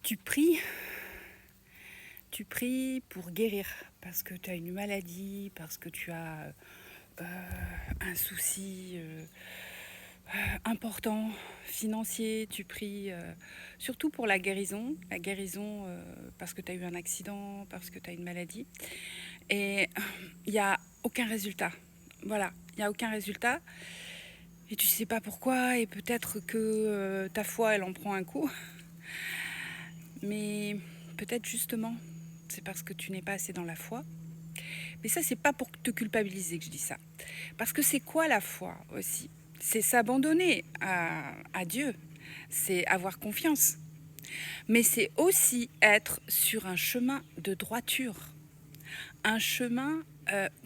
Tu pries, tu pries pour guérir parce que tu as une maladie, parce que tu as un souci important, financier. Tu pries surtout pour la guérison parce que tu as eu un accident, parce que tu as une maladie. Et il n'y a aucun résultat. Voilà, il n'y a aucun résultat. Et tu sais pas pourquoi, et peut-être que ta foi, elle en prend un coup. Mais peut-être justement, c'est parce que tu n'es pas assez dans la foi. Mais ça, c'est pas pour te culpabiliser que je dis ça. Parce que c'est quoi la foi aussi? C'est s'abandonner à Dieu. C'est avoir confiance. Mais c'est aussi être sur un chemin de droiture. Un chemin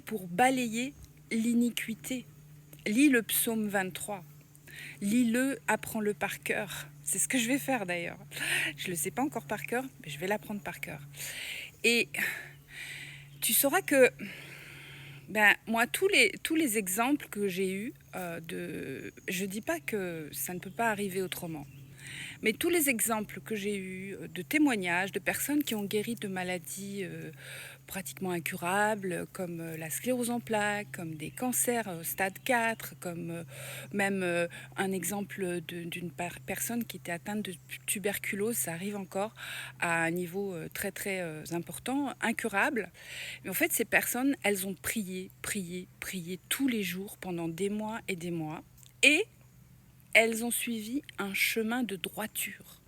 pour balayer l'iniquité. Lis le psaume 23. Lis-le, apprends-le par cœur. C'est ce que je vais faire d'ailleurs. Je ne le sais pas encore par cœur, mais je vais l'apprendre par cœur. Et tu sauras que moi, tous les exemples que j'ai eus, je ne dis pas que ça ne peut pas arriver autrement, mais tous les exemples que j'ai eus de témoignages de personnes qui ont guéri de maladies pratiquement incurables, comme la sclérose en plaques, comme des cancers stade 4, comme même un exemple d'une personne qui était atteinte de tuberculose, ça arrive encore à un niveau très très important, incurable. Mais en fait, ces personnes, elles ont prié, prié, prié tous les jours pendant des mois et des mois. Et elles ont suivi un chemin de droiture.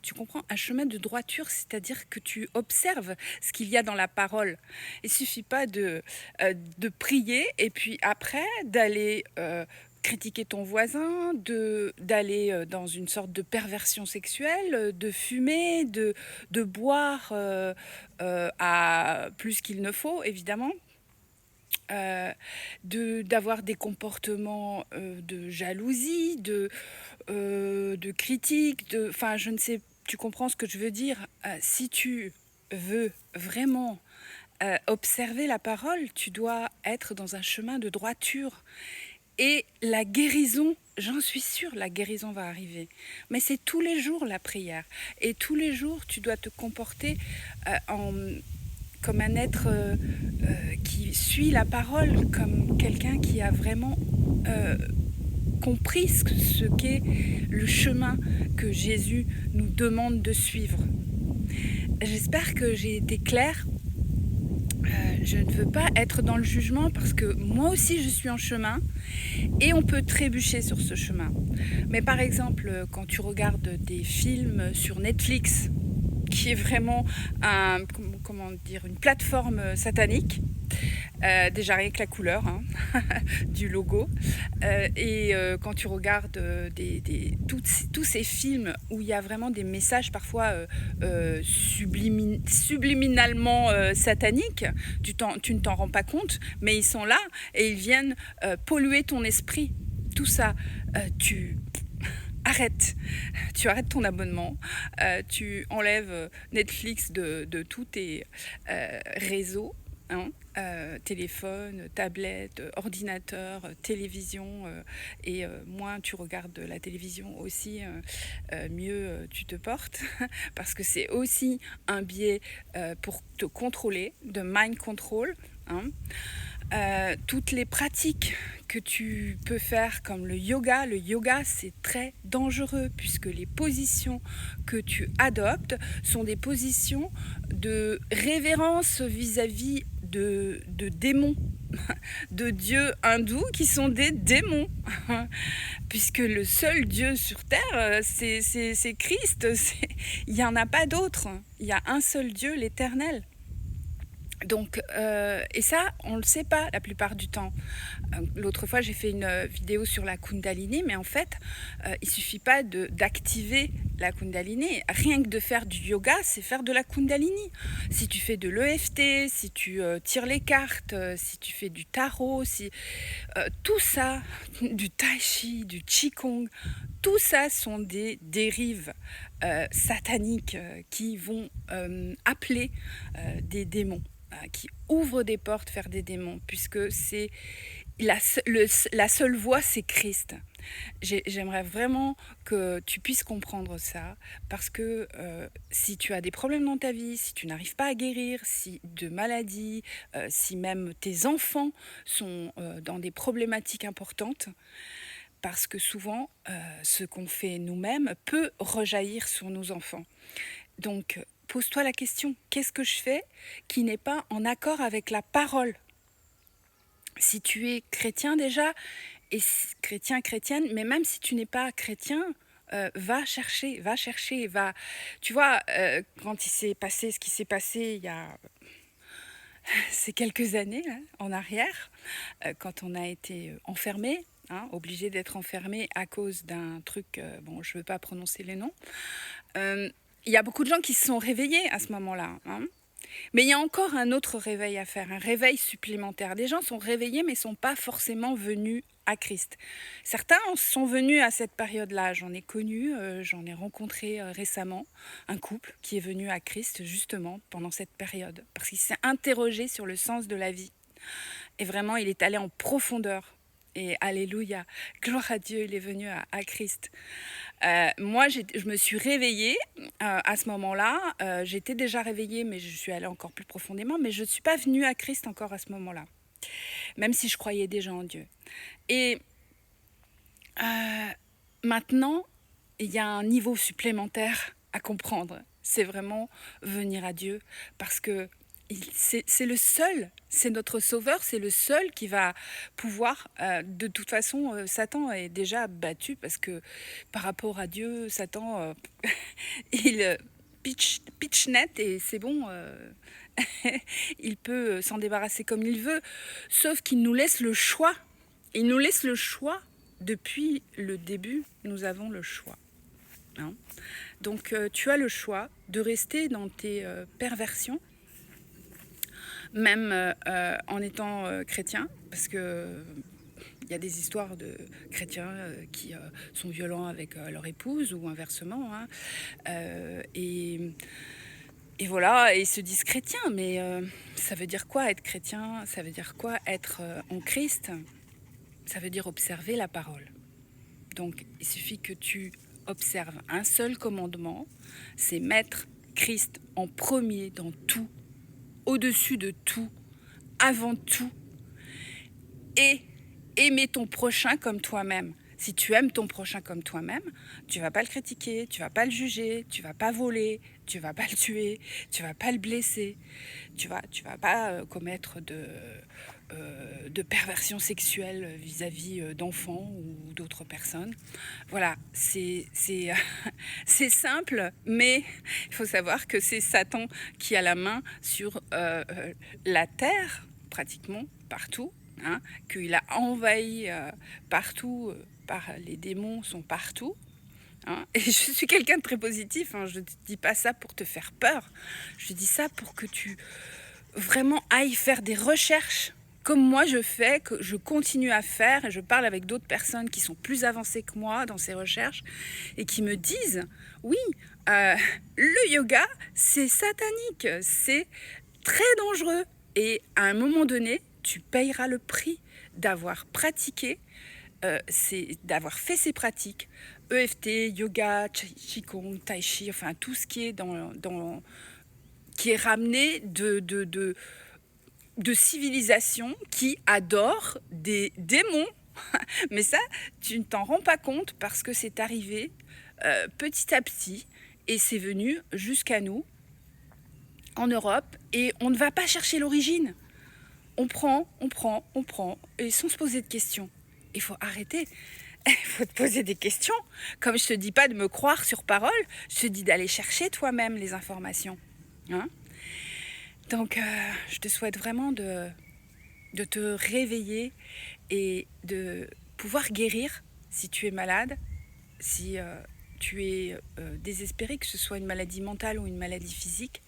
Tu comprends? Un chemin de droiture, c'est-à-dire que tu observes ce qu'il y a dans la parole. Il ne suffit pas de prier et puis après d'aller critiquer ton voisin, d'aller dans une sorte de perversion sexuelle, de fumer, de boire à plus qu'il ne faut, évidemment. D'avoir des comportements de jalousie, de critique, enfin je ne sais, tu comprends ce que je veux dire. Si tu veux vraiment observer la parole, tu dois être dans un chemin de droiture. Et la guérison, j'en suis sûre, la guérison va arriver. Mais c'est tous les jours la prière. Et tous les jours, tu dois te comporter comme un être qui suit la parole, comme quelqu'un qui a vraiment compris ce qu'est le chemin que Jésus nous demande de suivre. J'espère que j'ai été claire. Je ne veux pas être dans le jugement parce que moi aussi je suis en chemin et on peut trébucher sur ce chemin. Mais par exemple, quand tu regardes des films sur Netflix, qui est vraiment une plateforme satanique, déjà rien que la couleur du logo, et quand tu regardes tous ces films où il y a vraiment des messages parfois subliminalement sataniques, tu ne t'en rends pas compte, mais ils sont là et ils viennent polluer ton esprit. Tout ça, tu arrêtes ton abonnement, tu enlèves Netflix de tous tes réseaux, téléphone, tablette, ordinateur, télévision, et moins tu regardes la télévision aussi, mieux tu te portes, parce que c'est aussi un biais pour te contrôler, de mind control. Toutes les pratiques que tu peux faire comme le yoga c'est très dangereux puisque les positions que tu adoptes sont des positions de révérence vis-à-vis de démons, de dieux hindous qui sont des démons, puisque le seul Dieu sur terre, c'est Christ, il n'y en a pas d'autre, il y a un seul Dieu, l'Éternel. Donc, et ça, on ne le sait pas la plupart du temps. L'autre fois, j'ai fait une vidéo sur la Kundalini, mais en fait, il ne suffit pas d'activer la Kundalini. Rien que de faire du yoga, c'est faire de la Kundalini. Si tu fais de l'EFT, si tu tires les cartes, si tu fais du tarot, tout ça, du tai chi, du qigong, tout ça sont des dérives sataniques qui vont appeler des démons, qui ouvrent des portes vers des démons, puisque c'est la seule voie, c'est Christ. J'aimerais vraiment que tu puisses comprendre ça, parce que si tu as des problèmes dans ta vie, si tu n'arrives pas à guérir, si de maladies, si même tes enfants sont dans des problématiques importantes, parce que souvent, ce qu'on fait nous-mêmes peut rejaillir sur nos enfants. Donc, pose-toi la question, qu'est-ce que je fais qui n'est pas en accord avec la parole? Si tu es chrétien déjà, et chrétien, chrétienne, mais même si tu n'es pas chrétien, va chercher, va... Tu vois, quand il s'est passé ce qui s'est passé il y a ces quelques années hein, en arrière, quand on a été enfermé, hein, obligé d'être enfermé à cause d'un truc, bon, je ne veux pas prononcer les noms, il y a beaucoup de gens qui se sont réveillés à ce moment-là. Hein. Mais il y a encore un autre réveil à faire, un réveil supplémentaire. Des gens sont réveillés mais ne sont pas forcément venus à Christ. Certains sont venus à cette période-là. J'en ai connu, j'en ai rencontré récemment un couple qui est venu à Christ justement pendant cette période. Parce qu'il s'est interrogé sur le sens de la vie. Et vraiment, il est allé en profondeur. Et alléluia, gloire à Dieu, il est venu à Christ. Moi, je me suis réveillée à ce moment-là. J'étais déjà réveillée, mais je suis allée encore plus profondément. Mais je ne suis pas venue à Christ encore à ce moment-là, même si je croyais déjà en Dieu. Et maintenant, il y a un niveau supplémentaire à comprendre. C'est vraiment venir à Dieu, parce que c'est le seul, c'est notre sauveur, c'est le seul qui va pouvoir, de toute façon, Satan est déjà battu, parce que par rapport à Dieu, Satan, il pitch net et c'est bon, il peut s'en débarrasser comme il veut, sauf qu'il nous laisse le choix, il nous laisse le choix, depuis le début, nous avons le choix. Hein. Donc tu as le choix de rester dans tes perversions, même en étant chrétien, parce que il y a des histoires de chrétiens qui sont violents avec leur épouse ou inversement, hein, et voilà, et ils se disent chrétiens, mais ça veut dire quoi être chrétien? Ça veut dire quoi être en Christ? Ça veut dire observer la parole. Donc il suffit que tu observes un seul commandement, c'est mettre Christ en premier dans tout, au-dessus de tout, avant tout, et aimer ton prochain comme toi-même. Si tu aimes ton prochain comme toi-même, tu vas pas le critiquer, tu vas pas le juger, tu vas pas voler, tu vas pas le tuer, tu vas pas le blesser, tu vas pas commettre de perversion sexuelle vis-à-vis d'enfants ou d'autres personnes. Voilà, c'est c'est simple, mais il faut savoir que c'est Satan qui a la main sur la terre, pratiquement partout, hein, qu'il a envahi partout, par les démons sont partout. Hein. Et je suis quelqu'un de très positif, hein, je ne te dis pas ça pour te faire peur, je dis ça pour que tu vraiment ailles faire des recherches comme moi je fais, que je continue à faire, et je parle avec d'autres personnes qui sont plus avancées que moi dans ces recherches et qui me disent, oui, le yoga, c'est satanique, c'est très dangereux. Et à un moment donné, tu payeras le prix d'avoir pratiqué, d'avoir fait ces pratiques, EFT, yoga, Qigong, Tai Chi, enfin tout ce qui est qui est ramené de civilisations qui adorent des démons. Mais ça, tu ne t'en rends pas compte parce que c'est arrivé petit à petit et c'est venu jusqu'à nous en Europe et on ne va pas chercher l'origine. On prend et sans se poser de questions. Il faut arrêter. Il faut te poser des questions. Comme je te dis pas de me croire sur parole, je te dis d'aller chercher toi-même les informations. Hein? Donc, je te souhaite vraiment de te réveiller et de pouvoir guérir si tu es malade, si tu es désespéré, que ce soit une maladie mentale ou une maladie physique.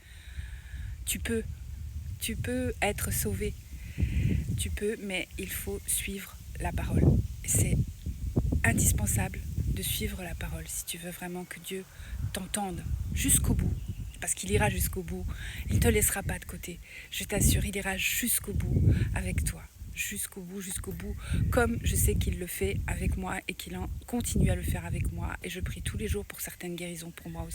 Tu peux être sauvé. Tu peux, mais il faut suivre la parole. C'est indispensable de suivre la parole si tu veux vraiment que Dieu t'entende jusqu'au bout. Parce qu'il ira jusqu'au bout. Il ne te laissera pas de côté. Je t'assure, il ira jusqu'au bout avec toi. jusqu'au bout, comme je sais qu'il le fait avec moi et qu'il continue à le faire avec moi. Et je prie tous les jours pour certaines guérisons pour moi aussi.